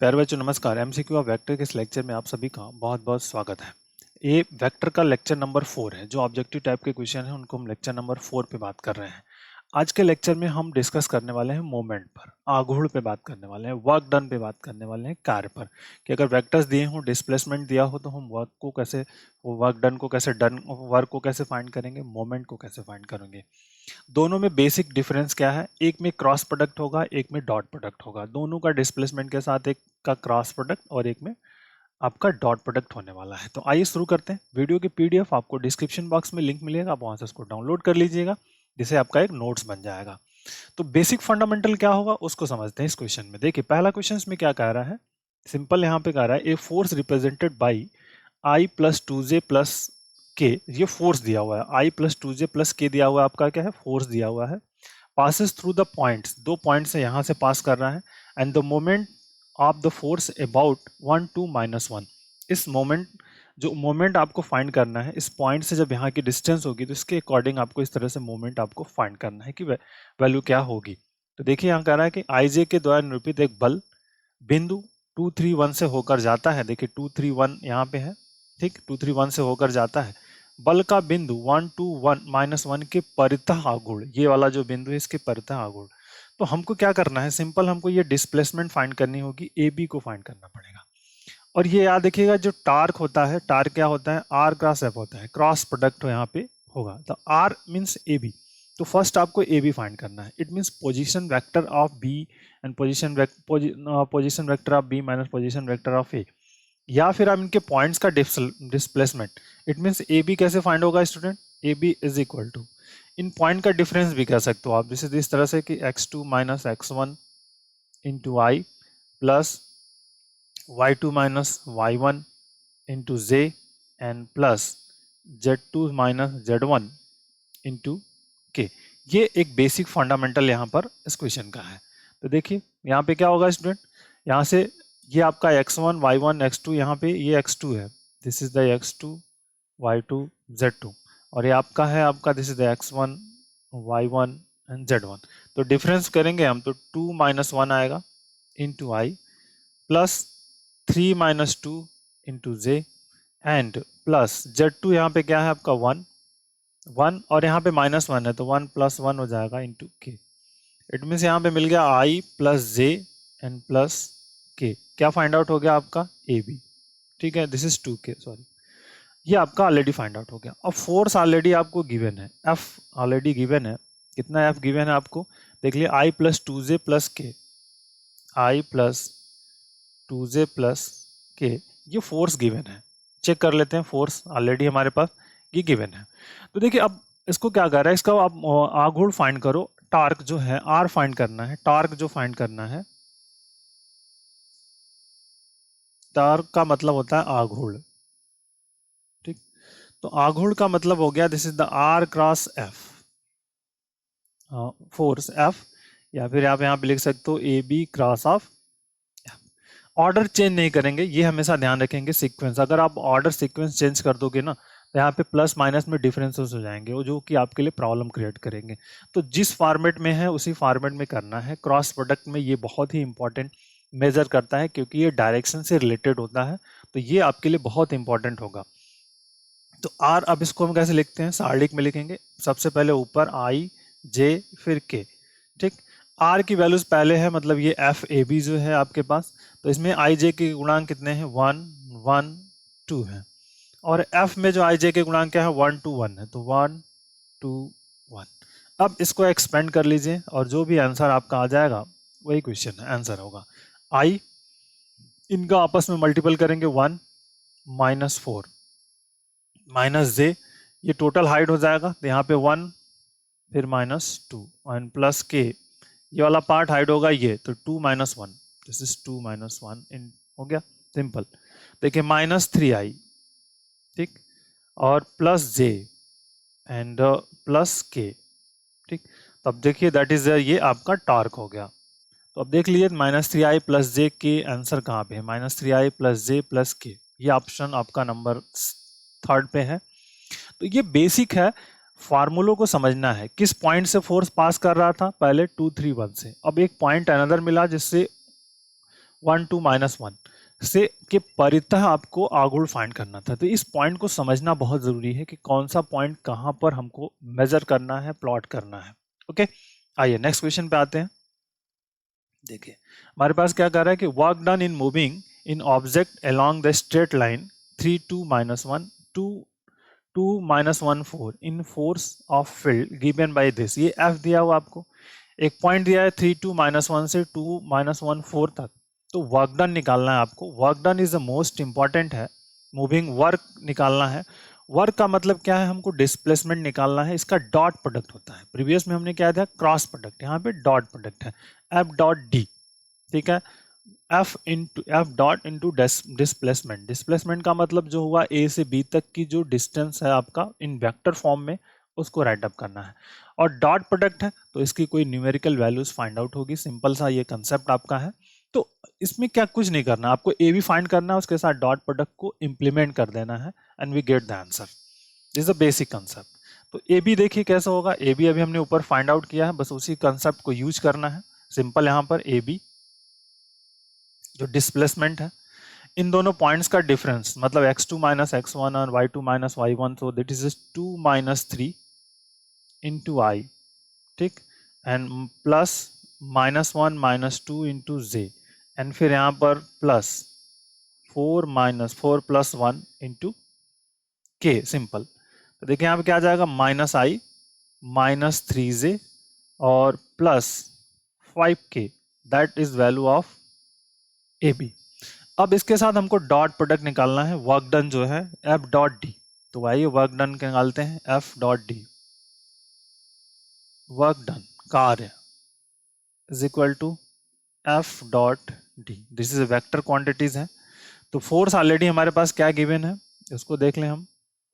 प्यारे बच्चों नमस्कार। एमसीक्यू ऑफ वेक्टर के इस लेक्चर में आप सभी का बहुत बहुत स्वागत है। ये वेक्टर का लेक्चर नंबर 4 है। जो ऑब्जेक्टिव टाइप के क्वेश्चन है उनको हम लेक्चर नंबर 4 पे बात कर रहे हैं। आज के लेक्चर में हम डिस्कस करने वाले हैं मोमेंट पर, आघूर्ण पे बात करने वाले हैं, वर्क डन पे बात करने वाले हैं, कार्य पर कि अगर वेक्टर्स दिए हों, डिस्प्लेसमेंट दिया हो तो हम वर्क को कैसे, वर्क डन को कैसे, डन वर्क को कैसे फाइंड करेंगे, मोमेंट को कैसे फाइंड करेंगे। दोनों में बेसिक डिफरेंस क्या है, एक में क्रॉस प्रोडक्ट होगा, एक में डॉट प्रोडक्ट होगा। दोनों का डिस्प्लेसमेंट के साथ एक का क्रॉस प्रोडक्ट और एक में आपका डॉट प्रोडक्ट होने वाला है। तो आइए शुरू करते हैं। वीडियो की पीडीएफ आपको डिस्क्रिप्शन बॉक्स में लिंक मिलेगा, आप वहां से उसको डाउनलोड कर लीजिएगा, जिससे आपका एक नोट्स बन जाएगा। तो बेसिक फंडामेंटल क्या होगा उसको समझते हैं इस क्वेश्चन में। देखिए पहला क्वेश्चन में क्या कह रहा है, सिंपल यहाँ पे कह रहा है a force represented by I plus two J plus के। ये फोर्स दिया हुआ है, आई प्लस टू जे प्लस के दिया हुआ है, आपका क्या है, फोर्स दिया हुआ है। passes through the points, दो पॉइंट्स से यहाँ से पास कर रहा है। And the moment of the force about 1 2 -1। इस मोमेंट, जो मोमेंट आपको फाइंड करना है, इस पॉइंट से जब यहाँ की डिस्टेंस होगी तो इसके अकॉर्डिंग आपको इस तरह से मोमेंट आपको फाइंड करना है कि वैल्यू क्या होगी। तो देखिए यहाँ कह रहा है कि आई जे के द्वारा निरूपित एक बल बिंदु 2 3 1 से होकर जाता है। देखिए 2 3 1 यहाँ पे है, ठीक, 2 3 1 से होकर जाता है। बल का बिंदु 1 2 1 -1 के परितः आघूर्ण, ये वाला जो बिंदु है इसके परितः आघूर्ण। तो हमको क्या करना है, सिंपल हमको ये डिस्प्लेसमेंट फाइंड करनी होगी, ए बी को फाइंड करना पड़ेगा। और ये याद रखिएगा, जो टार्क होता है, टार्क क्या होता है, आर क्रॉस एफ होता है, क्रॉस प्रोडक्ट यहाँ पे होगा। तो आर मीन्स ए बी। तो फर्स्ट आपको ए बी फाइंड करना है। It means position vector of B and position vector of B minus position vector of A, या फिर आप इनके पॉइंट्स का displacement. It means A B कैसे फाइंड होगा student, A B is equal to, इन पॉइंट का डिफरेंस भी कह सकते हो आप, जैसे इस तरह से कि x2 minus x1 into I plus y2 minus y1 into J and plus z2 minus z1 into के। ये एक बेसिक फंडामेंटल यहाँ पर इस क्वेश्चन का है। तो देखिए यहाँ पे क्या होगा स्टूडेंट, यहाँ से ये आपका x1 y1 x2, यहाँ पे ये x2 है, this is the x2 y2 z2, और ये आपका है, आपका this is the x1 y1 and z1। तो डिफरेंस करेंगे हम तो 2 - 1 आएगा into I plus 3 - 2 into J and plus z2, यहाँ पे क्या है आपका 1 1 और यहाँ पे -1 है तो 1 + 1 हो जाएगा इंटू के। इट मीन्स यहाँ पे मिल गया आई प्लस जे एंड प्लस के। क्या फाइंड आउट हो गया आपका, ए बी, ठीक है, दिस इज 2k, सॉरी, ये आपका ऑलरेडी फाइंड आउट हो गया। अब फोर्स ऑलरेडी आपको गिवन है, एफ ऑलरेडी गिवन है। कितना एफ गिवन है आपको, देख लिया, आई प्लस टू जे प्लस के, आई प्लस टू जे प्लस के, ये फोर्स गिवन है। चेक कर लेते हैं, फोर्स ऑलरेडी हमारे पास ये गिवन है। तो देखिए अब इसको क्या कर रहा है, इसका आप आघूर्ण फाइंड करो। टार्क जो है आर फाइंड करना है, टार्क जो फाइंड करना है, टार्क का मतलब होता है आघूर्ण, ठीक। तो आघूर्ण का मतलब हो गया, this is the R cross F, force F, या फिर आप यहाँ पे लिख सकते हो A B cross of. Order change नहीं करेंगे, ये हमेशा ध्यान रखेंगे, सीक्वेंस। अगर आप ऑर्डर सीक्वेंस चेंज कर दोगे ना तो यहाँ पे प्लस माइनस में डिफरेंसेस हो जाएंगे, वो जो कि आपके लिए प्रॉब्लम क्रिएट करेंगे। तो जिस फॉर्मेट में है उसी फॉर्मेट में करना है। क्रॉस प्रोडक्ट में ये बहुत ही इंपॉर्टेंट मेजर करता है, क्योंकि ये डायरेक्शन से रिलेटेड होता है, तो ये आपके लिए बहुत इंपॉर्टेंट होगा। तो आर, अब इसको हम कैसे लिखते हैं, सारणिक में लिखेंगे। सबसे पहले ऊपर आई जे फिर के, ठीक। आर की वैल्यूज पहले है, मतलब ये एफ ए बी जो है आपके पास, तो इसमें आई जे के गुणांक कितने हैं, 1 1 2 है। और एफ में जो आई जे के गुणांक क्या है, 1 2 1 है, तो 1 2 1। अब इसको एक्सपेंड कर लीजिए और जो भी आंसर आपका आ जाएगा वही क्वेश्चन आंसर होगा। आई, इनका आपस में मल्टीपल करेंगे, 1 -4 माइनस जे, ये टोटल हाइट हो जाएगा, तो यहाँ पे 1 फिर -2 और प्लस के, ये वाला पार्ट हाइट होगा ये, तो 2 - 1, दिस इज 2 - 1 इन, हो गया सिंपल। देखिए -3i, ठीक, और प्लस जे एंड प्लस के, ठीक। तो अब देखिए दैट इज ये आपका टार्क हो गया। तो अब देख लीजिए -3i प्लस जे के आंसर कहाँ पे है, -3i प्लस जे प्लस के, ये ऑप्शन आपका नंबर 3 पे है। तो ये बेसिक है, फार्मूलों को समझना है। किस पॉइंट से फोर्स पास कर रहा था, पहले 2 3 1 से, अब एक पॉइंट अनदर मिला जिससे 1 2 -1 से के परितः आपको आगुण फाइंड करना था। तो इस पॉइंट को समझना बहुत जरूरी है कि कौन सा पॉइंट कहां पर हमको मेजर करना है, प्लॉट करना है। ओके, आइए नेक्स्ट क्वेश्चन पे आते हैं। देखिए हमारे पास क्या कह रहा है कि work done in moving in object along the straight line 3 2 -1 2 2 -1 4 in force of field given by this. ये एफ दिया हुआ आपको, एक पॉइंट दिया है 3 2 -1 से 2 -1 4 तक। तो वर्क डन निकालना है आपको। Work done is the most important है। मूविंग वर्क निकालना है। वर्क का मतलब क्या है, हमको डिस्प्लेसमेंट निकालना है। इसका डॉट प्रोडक्ट होता है। प्रीवियस में हमने क्या दिया, क्रॉस प्रोडक्ट, यहाँ पे डॉट प्रोडक्ट है, एफ डॉट डी। ठीक है, F dot into displacement. Displacement का मतलब जो हुआ ए से बी तक की जो डिस्टेंस है आपका इन वेक्टर फॉर्म में, उसको राइट अप करना है। और डॉट प्रोडक्ट है तो इसकी कोई न्यूमेरिकल वैल्यूज फाइंड आउट होगी। सिंपल सा ये कंसेप्ट आपका है। तो इसमें क्या कुछ नहीं करना, आपको ए भी फाइंड करना है, उसके साथ डॉट प्रोडक्ट को इंप्लीमेंट कर देना है and we get the answer. This is the basic concept. तो ए बी देखिए कैसे होगा। ए बी अभी हमने ऊपर फाइंड आउट किया है, बस उसी कंसेप्ट को यूज करना है। सिंपल, यहाँ पर ए बी जो डिस्प्लेसमेंट है, इन दोनों पॉइंट्स का डिफरेंस मतलब x2 माइनस x1 और y2 माइनस y1, तो दैट इज 2 माइनस 3 इंटू आई। ठीक, and plus -1 -2 into J, and फिर यहाँ पर प्लस 4 माइनस 4 प्लस 1 इंटू के। सिंपल, तो देखिए यहाँ पे क्या आ जाएगा, -i -3j और plus 5k, that is value of A B. अब इसके साथ हमको डॉट प्रोडक्ट निकालना है। वर्क डन जो है एफ डॉट डी, तो आइए वर्क डन निकालते हैं। F dot D, work done, कार्य, is equal to F dot D. This is vector quantities है। तो फोर्स ऑलरेडी हमारे पास क्या गिवन है, इसको देख लें हम।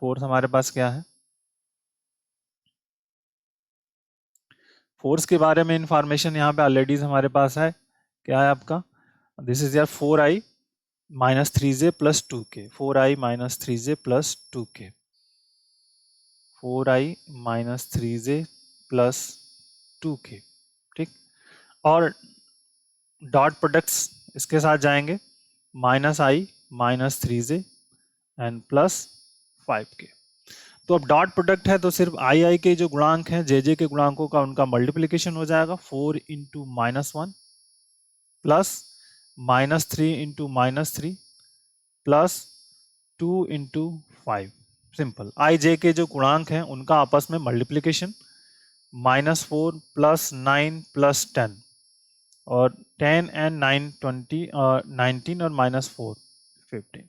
फोर्स हमारे पास क्या है, फोर्स के बारे में इंफॉर्मेशन यहाँ पे ऑलरेडी हमारे पास है। क्या है आपका, दिस इज यार 4i -3j plus 2k, 4i -3j plus 2k, 4i -3j plus 2k। ठीक, और डॉट प्रोडक्ट्स इसके साथ जाएंगे, -i -3j and plus 5k। तो अब डॉट प्रोडक्ट है तो सिर्फ आई के जो गुणांक हैं, जे के गुणांकों का उनका मल्टीप्लीकेशन हो जाएगा। 4 into -1 plus -3 into -3 plus 2 into 5। Simple, I J K जो गुणांक हैं उनका आपस में मल्टीप्लीकेशन, -4 प्लस 9 प्लस 10, और 10 एंड 9 20 और 19 और -4 15।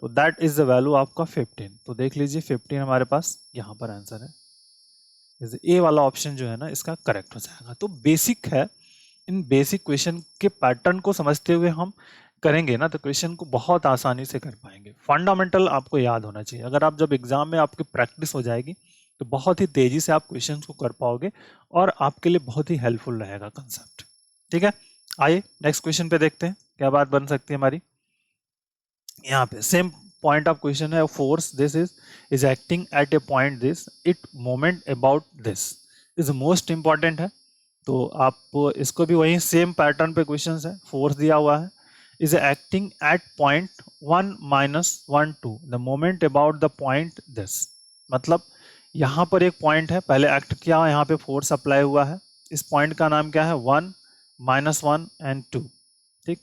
तो दैट इज द वैल्यू आपका 15। तो देख लीजिए 15 हमारे पास यहाँ पर आंसर है। ए वाला ऑप्शन जो है ना इसका करेक्ट हो जाएगा। तो बेसिक है, इन बेसिक क्वेश्चन के पैटर्न को समझते हुए हम करेंगे ना तो क्वेश्चन को बहुत आसानी से कर पाएंगे। फंडामेंटल आपको याद होना चाहिए। अगर आप जब एग्जाम में आपकी प्रैक्टिस हो जाएगी तो बहुत ही तेजी से आप क्वेश्चन को कर पाओगे और आपके लिए बहुत ही हेल्पफुल रहेगा कंसेप्ट। ठीक है, आइए नेक्स्ट क्वेश्चन पे देखते हैं क्या बात बन सकती है हमारी। यहाँ पे सेम पॉइंट ऑफ क्वेश्चन है, force this is acting at A point this, it moment about this is most important है। तो आप इसको भी वही सेम पैटर्न पे क्वेश्चन है। फोर्स दिया हुआ है, is acting at point 1 -1 2, the moment about the point this. मतलब यहाँ पर एक पॉइंट है, पहले एक्ट किया, यहाँ पे फोर्स अप्लाई हुआ है। इस पॉइंट का नाम क्या है, 1 -1 एंड 2। ठीक,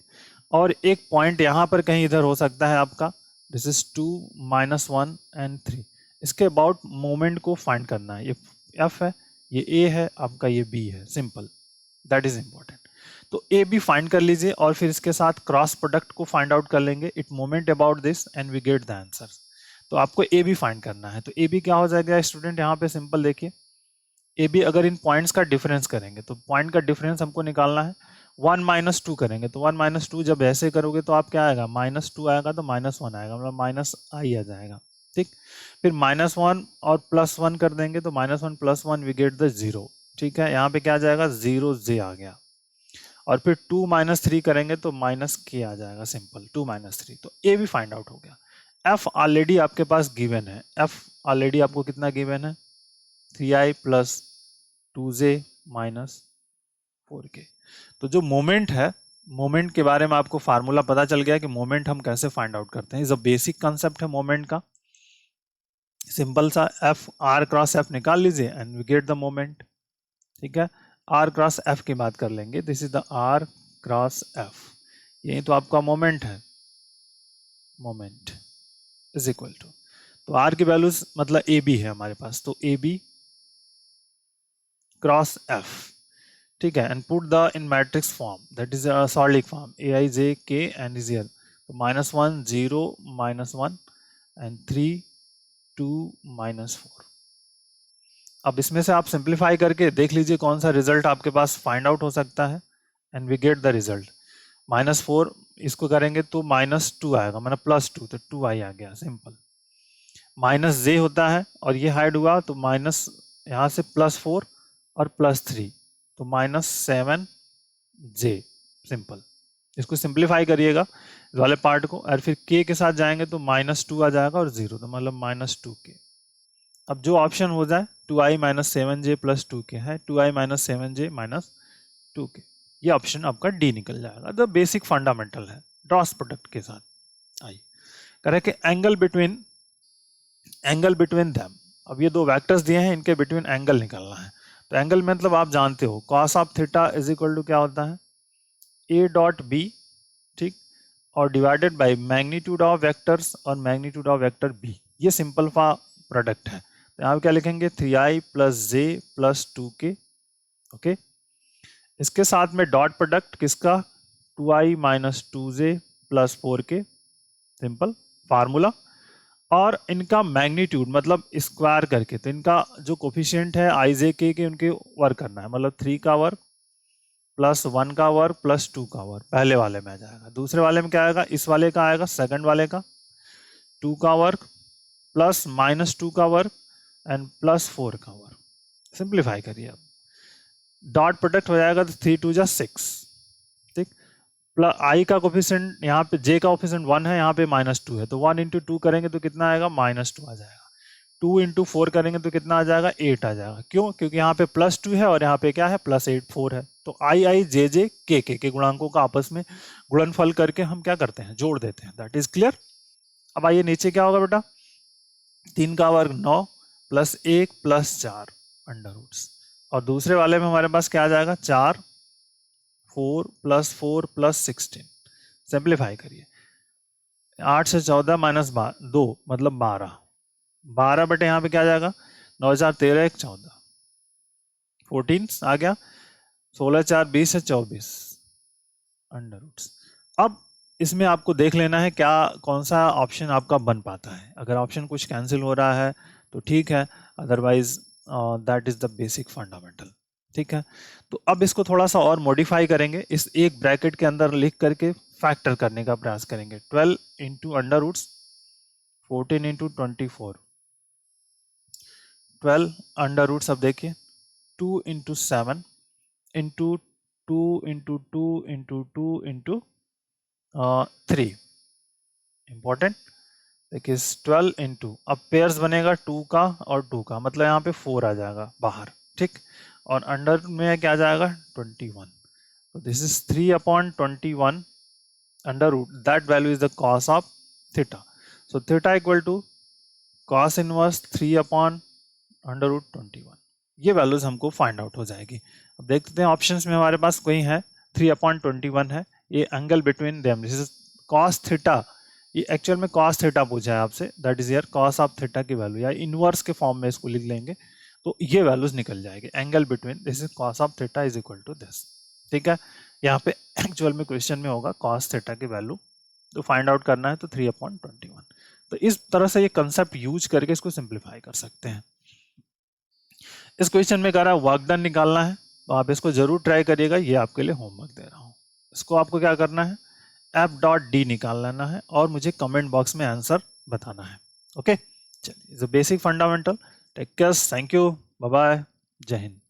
और एक पॉइंट यहाँ पर कहीं इधर हो सकता है आपका, दिस इज 2 -1 एंड 3। इसके अबाउट मोमेंट को फाइंड करना है। ये एफ है, ये ए है आपका, ये बी है। Simple, that is important. तो ए बी फाइंड कर लीजिए और फिर इसके साथ क्रॉस प्रोडक्ट को फाइंड आउट कर लेंगे। It moment about this and we get the answer. तो आपको ए बी फाइंड करना है। तो ए बी क्या हो जाएगा स्टूडेंट, यहाँ पे सिंपल देखिए, ए बी अगर इन पॉइंट्स का डिफरेंस करेंगे तो पॉइंट का डिफरेंस हमको निकालना है। 1 -2 करेंगे तो 1 -2 जब ऐसे करोगे तो आप क्या आएगा, -2 आएगा तो -1 आएगा, मतलब माइनस आई आ जाएगा। ठीक, फिर -1 और +1 कर देंगे तो -1 + 1 वी गेट द 0। ठीक है, यहाँ पे क्या आ जाएगा, 0 जे आ गया। और फिर 2 -3 करेंगे तो -k आ जाएगा। सिंपल, 2 -3। तो ए भी फाइंड आउट हो गया। एफ ऑलरेडी आपके पास गिवन है। एफ ऑलरेडी आपको कितना गिवन है, 3i + 2j - 4k। तो जो मोमेंट है मोमेंट के बारे में आपको फार्मूला पता चल गया कि मोमेंट हम कैसे फाइंड आउट करते हैं। इज अ बेसिक कंसेप्ट है मोमेंट का। सिंपल सा एफ आर क्रॉस एफ निकाल लीजिए and we get the moment. ठीक है, आर क्रॉस एफ की बात कर लेंगे। This is the R cross F, यही तो आपका मोमेंट है। मोमेंट इज इक्वल टू, तो आर की वैल्यूज मतलब ए बी है हमारे पास, तो ए बी क्रॉस एफ। ठीक है, and put the in matrix form, that is solid form, A I J K and is here, तो -1 0 -1 एंड 3 2 -4। अब इसमें से आप सिंप्लीफाई करके देख लीजिए कौन सा रिजल्ट आपके पास फाइंड आउट हो सकता है, and we get the result. -4 इसको करेंगे तो -2 आएगा, मतलब +2, तो 2i आ गया सिंपल। -j होता है और ये हाइड हुआ तो माइनस यहाँ से +4 और +3, तो -7j सिंपल। इसको सिंप्लीफाई करिएगा इस वाले पार्ट को, और फिर k के साथ जाएंगे तो -2 आ जाएगा और 0, तो मतलब -2k। अब जो ऑप्शन हो जाए 2i - 7j + 2k है, 2i - 7j - 2k, ये ऑप्शन आपका डी निकल जाएगा। तो बेसिक फंडामेंटल है क्रॉस प्रोडक्ट के साथ। आइए करें कि एंगल बिटवीन देम। अब ये दो वेक्टर्स दिए हैं, इनके बिटवीन एंगल निकालना है। तो एंगल मतलब आप जानते हो cos of theta is equal to क्या होता है, a डॉट बी, ठीक, और divided by magnitude of vectors और मैग्नीट्यूड ऑफ वेक्टर b, ये सिंपल फा प्रोडक्ट है। तो यहाँ क्या लिखेंगे 3i + j + 2k। ओके, इसके साथ में डॉट प्रोडक्ट किसका, 2i - 2j + 4k, simple formula, और इनका मैग्नीट्यूड मतलब स्क्वायर करके, तो इनका जो कोफिशिएंट है आई जे के उनके वर्क करना है, मतलब 3 का वर्क +1 का वर्क +2 का वर्क पहले वाले में आ जाएगा। दूसरे वाले में क्या आएगा, इस वाले का आएगा सेकंड वाले का 2 का वर्क प्लस -2 का वर्क एंड +4 का वर्क। सिंप्लीफाई करिए, अब डॉट प्रोडक्ट हो जाएगा तो 3 2 जा 6, ठीक, प्लस आई का कोफिशिएंट यहाँ पे जे का कोफिशिएंट 1 है, यहाँ पे -2 है, तो 1 × 2 करेंगे तो कितना आएगा, -2 आ जाएगा। 2 × 4 करेंगे तो कितना आ जाएगा, 8 आ जाएगा। क्यों, क्योंकि यहाँ पे +2 है और यहाँ पे क्या है, +8 4 है। तो आई आई जे जे के गुणांकों का आपस में गुणनफल करके हम क्या करते हैं, जोड़ देते हैं। That is clear. अब आइए नीचे क्या होगा बेटा, 3 का वर्ग 9 +1 +4 अंडर रूट्स, और दूसरे वाले में हमारे पास क्या आ जाएगा, 4 4 +4 +16। सिंप्लीफाई करिए, 8 से 14 -2 मतलब 12, 12 बटे यहाँ पे क्या आ जाएगा, 9 4 13 1 14, 14 आ गया, 16 4 20 से 24 अंडर रूट्स। अब इसमें आपको देख लेना है क्या कौन सा ऑप्शन आपका बन पाता है। अगर ऑप्शन कुछ कैंसिल हो रहा है तो ठीक है, otherwise that is the basic fundamental. ठीक है, तो अब इसको थोड़ा सा और मॉडिफाई करेंगे, इस एक ब्रैकेट के अंदर लिख करके फैक्टर करने का प्रयास करेंगे। 12 × अंडर रूट्स 14 × 24, 12 अंडर रूट्स, अब देखिए 2 × 7 इंटू 2 × 2 × 2 × 3 इंपॉर्टेंट। देखिए 12 × अब पेयर्स बनेगा 2 का और 2 का, मतलब यहाँ पे 4 आ जाएगा बाहर, ठीक, और अंडर में क्या जाएगा 21, तो this is 3/21 under root, that value is the cos of theta. So theta equal to cos inverse 3/√21, ये वैल्यूज हमको फाइंड आउट हो जाएगी। अब देखते हैं ऑप्शंस में हमारे पास कोई है, 3/21 है, ये angle between them, this is cos theta, ये एक्चुअल में कॉस थीटा पूछा है आपसे, that is year cos of theta की वैल्यू, या इनवर्स के फॉर्म में इसको लिख लेंगे तो ये वैल्यूज निकल जाएगी। Angle between this is cos of theta is equal to this, ठीक है, यहाँ पे एक्चुअल में क्वेश्चन में होगा कॉस थीटा की वैल्यू, तो फाइंड आउट करना है तो 3/21। तो इस तरह से ये कंसेप्ट यूज करके इसको सिंप्लीफाई कर सकते हैं। इस क्वेश्चन में कह रहा है वर्क डन निकालना है, तो आप इसको जरूर ट्राई करिएगा, ये आपके लिए होमवर्क दे रहा हूँ। इसको आपको क्या करना है, f.d निकाल लेना है और मुझे कमेंट बॉक्स में आंसर बताना है। ओके, चलिए, basic fundamental. Take care, thank you, bye bye, जय हिंद।